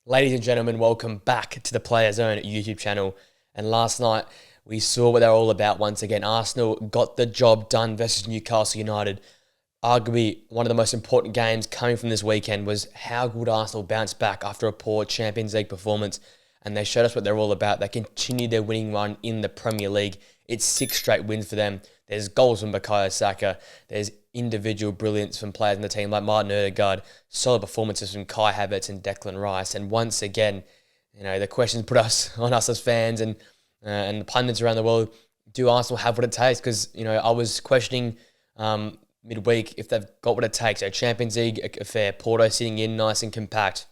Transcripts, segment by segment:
Ladies and gentlemen, welcome back to the Player Zone YouTube channel. And last night, we saw what they're all about once again. Arsenal got the job done versus Newcastle United. Arguably, one of the most important games coming from this weekend was how good Arsenal bounced back after a poor Champions League performance. And they showed us what they're all about. They continued their winning run in the Premier League. It's 6 straight wins for them. There's goals from Bukayo Saka. There's individual brilliance from players in the team like Martin Odegaard. Solid performances from Kai Havertz and Declan Rice. And once again, the questions put us on us as fans and the pundits around the world. Do Arsenal have what it takes? Because I was questioning midweek if they've got what it takes. A Champions League affair. Porto sitting in nice and compact.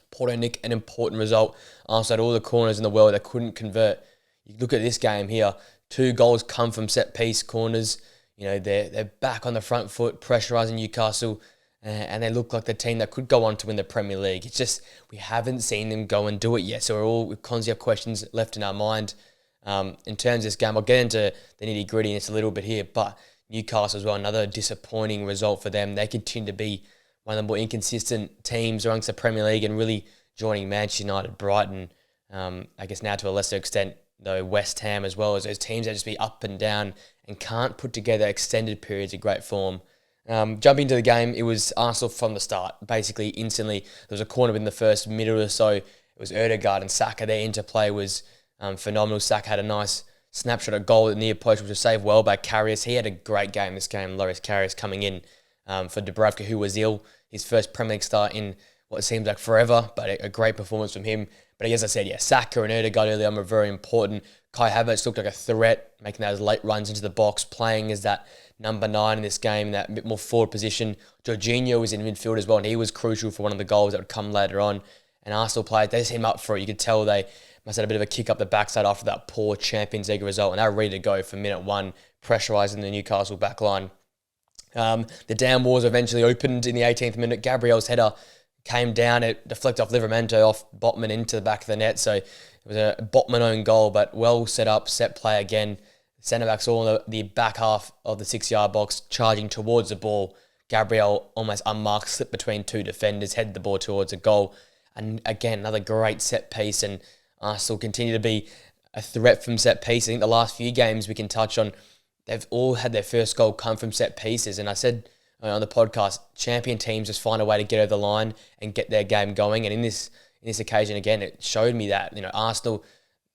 Porto nick an important result. Arsenal had all the corners in the world. They couldn't convert. You look at this game here. 2 goals come from set-piece corners. They're back on the front foot, pressurising Newcastle, and they look like the team that could go on to win the Premier League. It's just we haven't seen them go and do it yet. So we constantly have questions left in our mind. In terms of this game, I'll get into the nitty-gritty in a little bit here, but Newcastle as well, another disappointing result for them. They continue to be one of the more inconsistent teams amongst the Premier League and really joining Manchester United, Brighton, I guess now to a lesser extent, though West Ham as well, as those teams that just be up and down and can't put together extended periods of great form. Jumping into the game, it was Arsenal from the start. Basically, instantly, there was a corner in the first minute or so. It was Odegaard and Saka. Their interplay was phenomenal. Saka had a nice snapshot of goal at the near post, which was saved well by Karius. He had a great game this game, Loris Karius coming in for Dubravka, who was ill. His first Premier League start in what seems like forever, but a great performance from him. But as I said, Saka and Odegaard earlier on were very important. Kai Havertz looked like a threat, making those late runs into the box, playing as that number 9 in this game, that bit more forward position. Jorginho was in midfield as well, and he was crucial for one of the goals that would come later on. And Arsenal players, they set him up for it. You could tell they must have had a bit of a kick up the backside after that poor Champions League result, and they were ready to go for minute 1, pressurising the Newcastle backline. The down walls eventually opened in the 18th minute. Gabriel's header came down, it deflected off Livramento, off Botman into the back of the net. So it was a Botman own goal, but well set up, set play again. Centre-backs all in the back half of the 6-yard box, charging towards the ball. Gabriel, almost unmarked, slipped between 2 defenders, headed the ball towards a goal. And again, another great set piece, and Arsenal continue to be a threat from set piece. I think the last few games we can touch on, they've all had their first goal come from set pieces. And I said on the podcast, champion teams just find a way to get over the line and get their game going. And in this occasion, again, it showed me that, Arsenal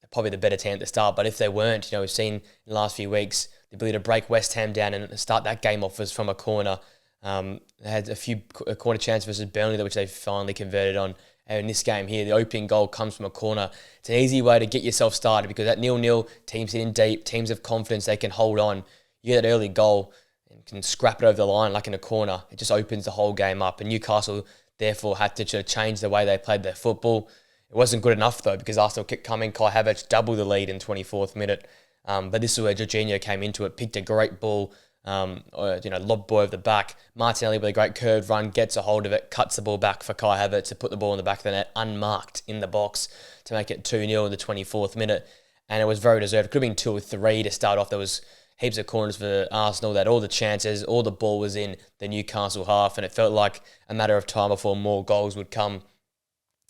are probably the better team at the start. But if they weren't, we've seen in the last few weeks the ability to break West Ham down and start that game off was from a corner. They had a few corner chances versus Burnley, which they finally converted on. And in this game here, the opening goal comes from a corner. It's an easy way to get yourself started because at 0-0, teams sitting deep, teams have confidence, they can hold on. You get that early goal and can scrap it over the line like in a corner. It just opens the whole game up. And Newcastle, therefore, had to change the way they played their football. It wasn't good enough, though, because Arsenal kept coming. Kai Havertz doubled the lead in 24th minute. But this is where Jorginho came into it, picked a great ball, lob ball over the back. Martinelli with a great curved run, gets a hold of it, cuts the ball back for Kai Havertz to put the ball in the back of the net, unmarked in the box to make it 2-0 in the 24th minute. And it was very deserved. It could have been 2 or 3 to start off. There was heaps of corners for Arsenal. They had all the chances, all the ball was in the Newcastle half, and it felt like a matter of time before more goals would come.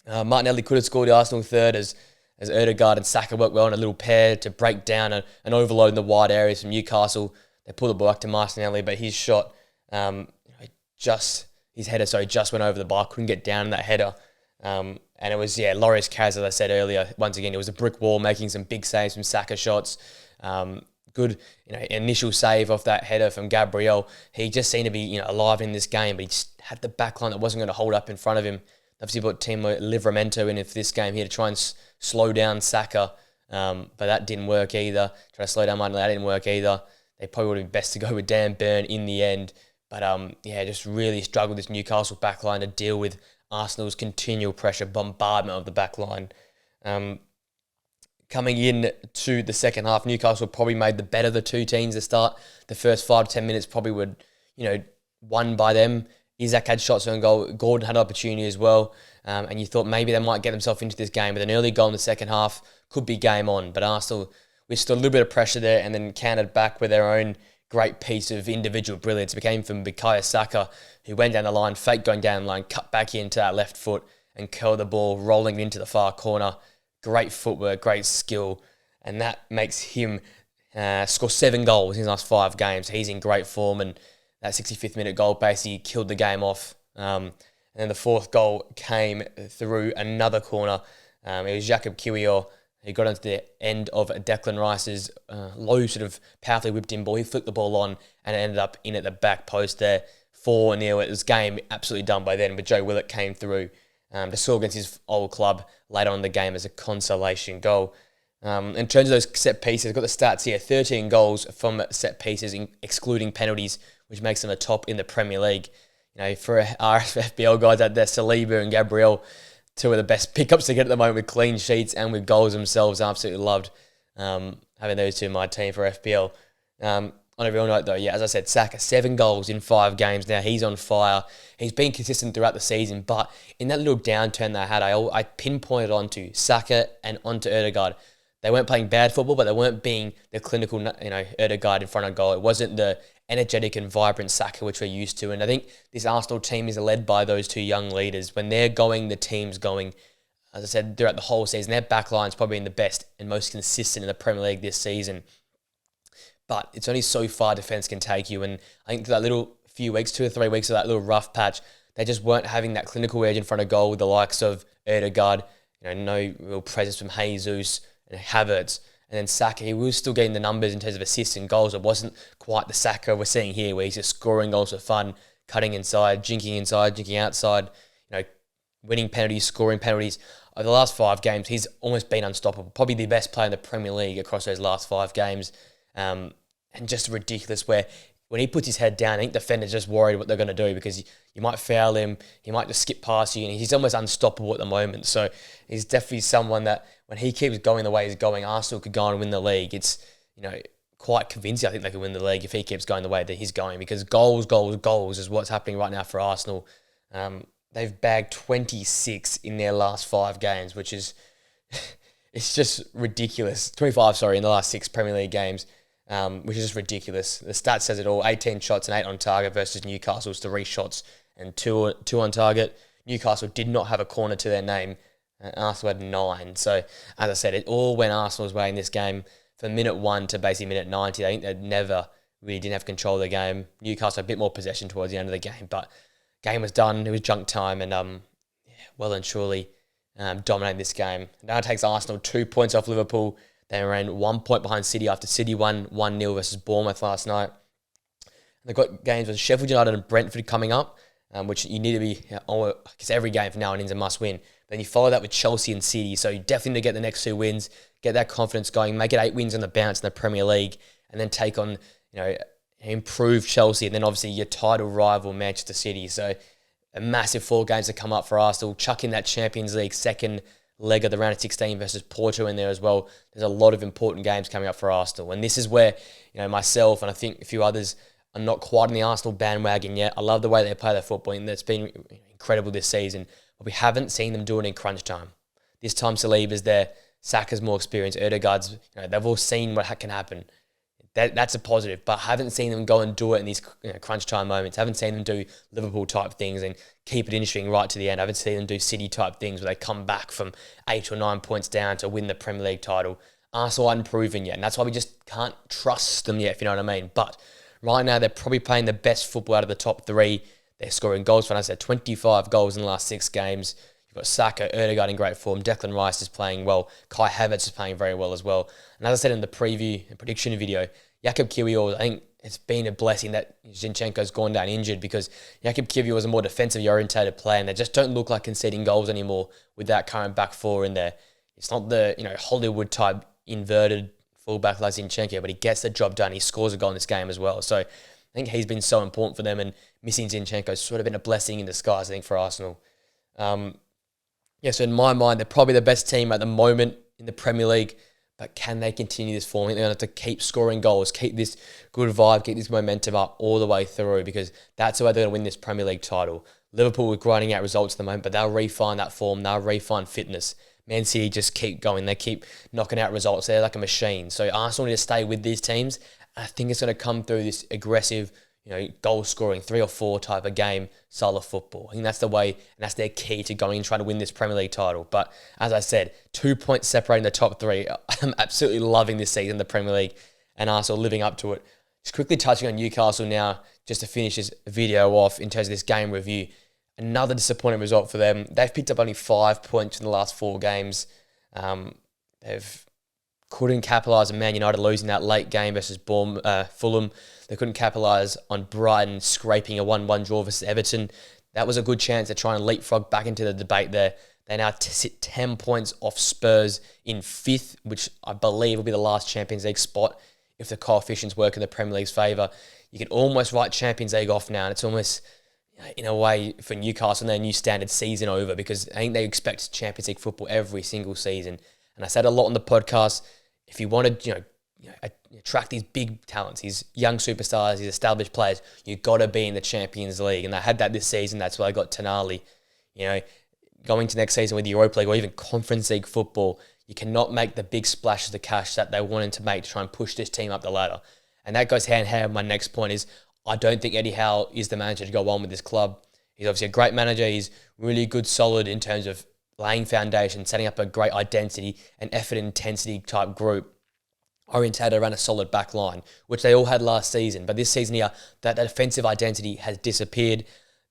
Martinelli could have scored the Arsenal third as Odegaard and Saka worked well in a little pair to break down and overload in the wide areas from Newcastle. They pulled the ball back to Martinelli, but his shot, his header, just went over the bar, couldn't get down in that header. And it was, Loris Kaz, as I said earlier, once again, it was a brick wall, making some big saves from Saka shots. Good, initial save off that header from Gabriel. He just seemed to be, alive in this game, but he just had the back line that wasn't going to hold up in front of him. Obviously put Timo Livramento in for this game here to try and slow down Saka, but that didn't work either. Try to slow down Martinelli, that didn't work either. They probably would have been best to go with Dan Burn in the end. But just really struggled this Newcastle backline to deal with Arsenal's continual pressure, bombardment of the backline. Coming in to the second half, Newcastle probably made the better of the two teams to start. The first 5 to 10 minutes probably would, won by them. Isak had shots on goal. Gordon had opportunity as well. And you thought maybe they might get themselves into this game. But an early goal in the second half could be game on. But Arsenal, we still a little bit of pressure there and then countered back with their own great piece of individual brilliance. It came from Bukayo Saka, who went down the line, faked going down the line, cut back into that left foot, and curl the ball, rolling into the far corner. Great footwork, great skill, and that makes him score 7 goals in his last 5 games. He's in great form, and that 65th minute goal basically killed the game off. And then the 4th goal came through another corner. It was Jakob Kiwior. He got onto the end of Declan Rice's low, sort of powerfully whipped in ball. He flicked the ball on, and it ended up in at the back post there. 4-0. It was game absolutely done by then, but Joe Willett came through to score against his old club later on in the game as a consolation goal. In terms of those set pieces, I've got the stats here. 13 goals from set pieces, excluding penalties, which makes them a top in the Premier League. You know, for our FBL guys out there, Saliba and Gabriel, 2 of the best pickups to get at the moment with clean sheets and with goals themselves. I absolutely loved having those 2 in my team for FBL. On a real note, though, yeah, as I said, Saka, 7 goals in 5 games now. He's on fire. He's been consistent throughout the season, but in that little downturn they had, I pinpointed onto Saka and onto Ødegaard. They weren't playing bad football, but they weren't being the clinical, Ødegaard in front of goal. It wasn't the energetic and vibrant Saka which we're used to. And I think this Arsenal team is led by those 2 young leaders. When they're going, the team's going. As I said, throughout the whole season, their backline's probably been the best and most consistent in the Premier League this season. But it's only so far defence can take you. And I think that little few weeks, 2 or 3 weeks of that little rough patch, they just weren't having that clinical edge in front of goal with the likes of Ødegaard, no real presence from Jesus and Havertz. And then Saka, he was still getting the numbers in terms of assists and goals. It wasn't quite the Saka we're seeing here, where he's just scoring goals for fun, cutting inside, jinking outside, winning penalties, scoring penalties. Over the last 5 games, he's almost been unstoppable. Probably the best player in the Premier League across those last 5 games. And just ridiculous where when he puts his head down, I think defenders just worried what they're going to do because you might foul him, he might just skip past you, and he's almost unstoppable at the moment. So he's definitely someone that when he keeps going the way he's going, Arsenal could go on and win the league. It's, quite convincing I think they could win the league if he keeps going the way that he's going, because goals is what's happening right now for Arsenal. They've bagged 26 in their last 5 games, which is it's just ridiculous. 25, in the last 6 Premier League games. Which is just ridiculous. The stat says it all. 18 shots and 8 on target versus Newcastle's 3 shots and 2 on target. Newcastle did not have a corner to their name. Arsenal had 9. So, as I said, it all went Arsenal's way in this game from minute 1 to basically minute 90. I think they never really didn't have control of the game. Newcastle had a bit more possession towards the end of the game, but game was done. It was junk time, and well and surely dominated this game. Now it takes Arsenal 2 points off Liverpool. They ran 1 point behind City after City won 1-0 versus Bournemouth last night. And they've got games with Sheffield United and Brentford coming up, which you need to be, I guess every game from now on is a must win. Then you follow that with Chelsea and City. So you definitely need to get the next 2 wins, get that confidence going, make it 8 wins on the bounce in the Premier League, and then take on, improve Chelsea, and then obviously your title rival Manchester City. So a massive 4 games to come up for Arsenal. Chuck in that Champions League second leg of the round of 16 versus Porto in there as well. There's a lot of important games coming up for Arsenal. And this is where, myself and I think a few others are not quite on the Arsenal bandwagon yet. I love the way they play their football, and that's been incredible this season. But we haven't seen them do it in crunch time. This time Saliba's there, Saka's more experienced, Ødegaard's, they've all seen what can happen. That's a positive, but haven't seen them go and do it in these crunch time moments. Haven't seen them do Liverpool type things and keep it interesting right to the end. Haven't seen them do City type things where they come back from 8 or 9 points down to win the Premier League title. Arsenal aren't proven yet, and that's why we just can't trust them yet, if you know what I mean. But right now, they're probably playing the best football out of the top 3. They're scoring goals for us. They're 25 goals in the last 6 games. You've got Saka, Ødegaard in great form. Declan Rice is playing well. Kai Havertz is playing very well as well. And as I said in the preview and prediction video, Jakob Kiwior, I think it's been a blessing that Zinchenko's gone down injured, because Jakob Kiwior was a more defensively orientated player, and they just don't look like conceding goals anymore with that current back 4 in there. It's not the Hollywood type inverted fullback like Zinchenko, but he gets the job done. He scores a goal in this game as well. So I think he's been so important for them, and missing Zinchenko has sort of been a blessing in disguise, I think, for Arsenal. So in my mind, they're probably the best team at the moment in the Premier League. But can they continue this form? I think they're going to have to keep scoring goals, keep this good vibe, keep this momentum up all the way through, because that's the way they're going to win this Premier League title. Liverpool are grinding out results at the moment, but they'll refine that form. They'll refine fitness. Man City just keep going. They keep knocking out results. They're like a machine. So Arsenal need to stay with these teams. I think it's going to come through this aggressive, goal scoring, 3 or 4 type of game style of football. I think that's the way, and that's their key to going and trying to win this Premier League title. But as I said, 2 points separating the top 3. I'm absolutely loving this season, the Premier League, and Arsenal living up to it. Just quickly touching on Newcastle now, just to finish this video off in terms of this game review. Another disappointing result for them. They've picked up only 5 points in the last 4 games. They've couldn't capitalise on Man United losing that late game versus Fulham. They couldn't capitalise on Brighton scraping a 1-1 draw versus Everton. That was a good chance to try and leapfrog back into the debate there. They now sit 10 points off Spurs in 5th, which I believe will be the last Champions League spot if the coefficients work in the Premier League's favour. You can almost write Champions League off now, and it's almost, in a way, for Newcastle, their new standard season over, because I think they expect Champions League football every single season. And I said a lot on the podcast, if you want to, attract these big talents, these young superstars, these established players, you've got to be in the Champions League. And they had that this season. That's why I got Tonali. Going to next season with the Europa League or even Conference League football, you cannot make the big splashes of cash that they wanted to make to try and push this team up the ladder. And that goes hand in hand. My next point is, I don't think Eddie Howe is the manager to go on with this club. He's obviously a great manager. He's really good, solid in terms of laying foundation, setting up a great identity and effort intensity type group orientated around a solid back line, which they all had last season. But this season here, that defensive identity has disappeared.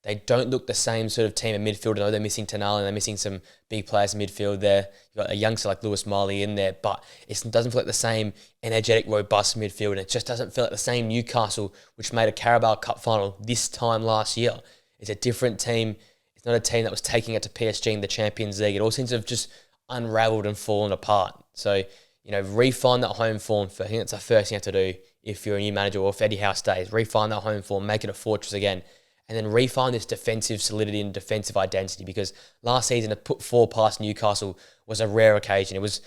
They don't look the same sort of team in midfield. I know they're missing Tonali and they're missing some big players in midfield there. You've got a youngster like Lewis Miley in there, but it doesn't feel like the same energetic, robust midfield. And it just doesn't feel like the same Newcastle, which made a Carabao Cup final this time last year. It's a different team. It's not a team that was taking it to PSG in the Champions League. It all seems to have just unraveled and fallen apart. So, refine that home form. I think that's the first thing you have to do if you're a new manager or if Eddie Howe stays. Refine that home form, make it a fortress again, and then refine this defensive solidity and defensive identity, because last season to put 4 past Newcastle was a rare occasion. It was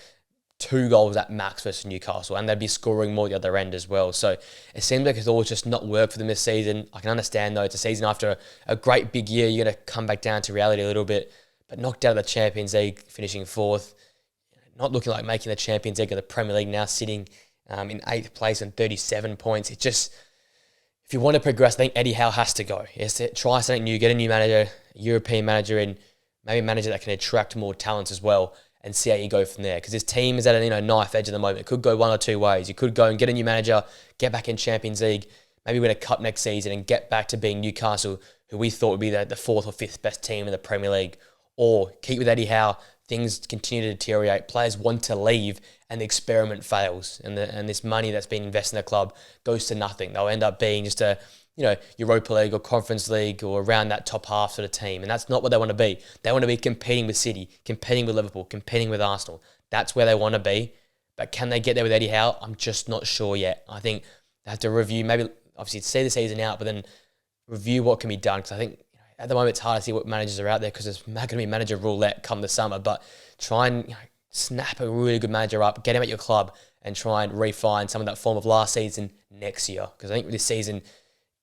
2 goals at max versus Newcastle, and they'd be scoring more at the other end as well. So it seems like it's all just not worked for them this season. I can understand, though, it's a season after a great big year. You're going to come back down to reality a little bit, but knocked out of the Champions League, finishing 4th. Not looking like making the Champions League or the Premier League, now sitting in 8th place and 37 points. It just, if you want to progress, I think Eddie Howe has to go. He has to try something new, get a new manager, a European manager in, maybe a manager that can attract more talents as well, and see how you go from there. Because his team is at a knife edge at the moment. It could go one or two ways. You could go and get a new manager, get back in Champions League, maybe win a cup next season and get back to being Newcastle, who we thought would be the 4th or 5th best team in the Premier League. Or keep with Eddie Howe, things continue to deteriorate, players want to leave, and the experiment fails. And this money that's been invested in the club goes to nothing. They'll end up being just a Europa League or Conference League or around that top half sort of team. And that's not what they want to be. They want to be competing with City, competing with Liverpool, competing with Arsenal. That's where they want to be. But can they get there with Eddie Howe? I'm just not sure yet. I think they have to review, maybe obviously see the season out, but then review what can be done. Because I think at the moment it's hard to see what managers are out there because there's going to be manager roulette come the summer. But try and snap a really good manager up, get him at your club, and try and refine some of that form of last season next year. Because I think with this season,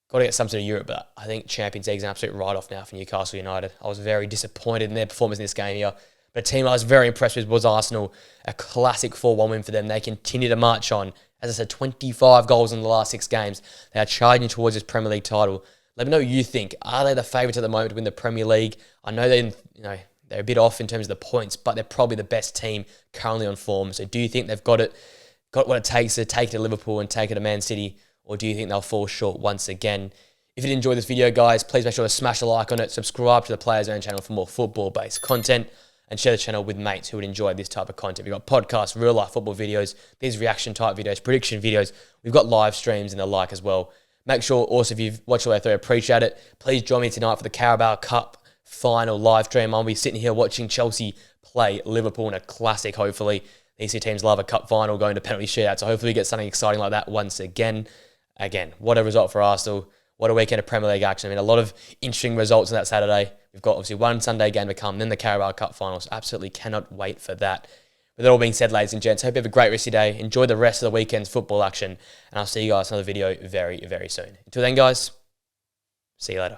got to get some sort of Europe, but I think Champions League is an absolute write-off now for Newcastle United. I was very disappointed in their performance in this game here. But a team I was very impressed with was Arsenal. A classic 4-1 win for them. They continue to march on. As I said, 25 goals in the last 6 games. They are charging towards this Premier League title. Let me know what you think. Are they the favourites at the moment to win the Premier League? I know they're a bit off in terms of the points, but they're probably the best team currently on form. So do you think they've got what it takes to take it to Liverpool and take it to Man City? Or do you think they'll fall short once again? If you did enjoy this video, guys, please make sure to smash a like on it, subscribe to the Players Own channel for more football-based content, and share the channel with mates who would enjoy this type of content. We've got podcasts, real-life football videos, these reaction-type videos, prediction videos. We've got live streams and the like as well. Make sure also if you've watched all the way through, I appreciate it. Please join me tonight for the Carabao Cup final live stream. I'll be sitting here watching Chelsea play Liverpool in a classic, hopefully. These two teams love a cup final going to penalty shootout, so hopefully we get something exciting like that once again. Again, what a result for Arsenal. What a weekend of Premier League action. I mean, a lot of interesting results on that Saturday. We've got obviously one Sunday game to come, then the Carabao Cup finals. Absolutely cannot wait for that. With that all being said, ladies and gents, hope you have a great rest of your day. Enjoy the rest of the weekend's football action, and I'll see you guys in another video very, very soon. Until then, guys, see you later.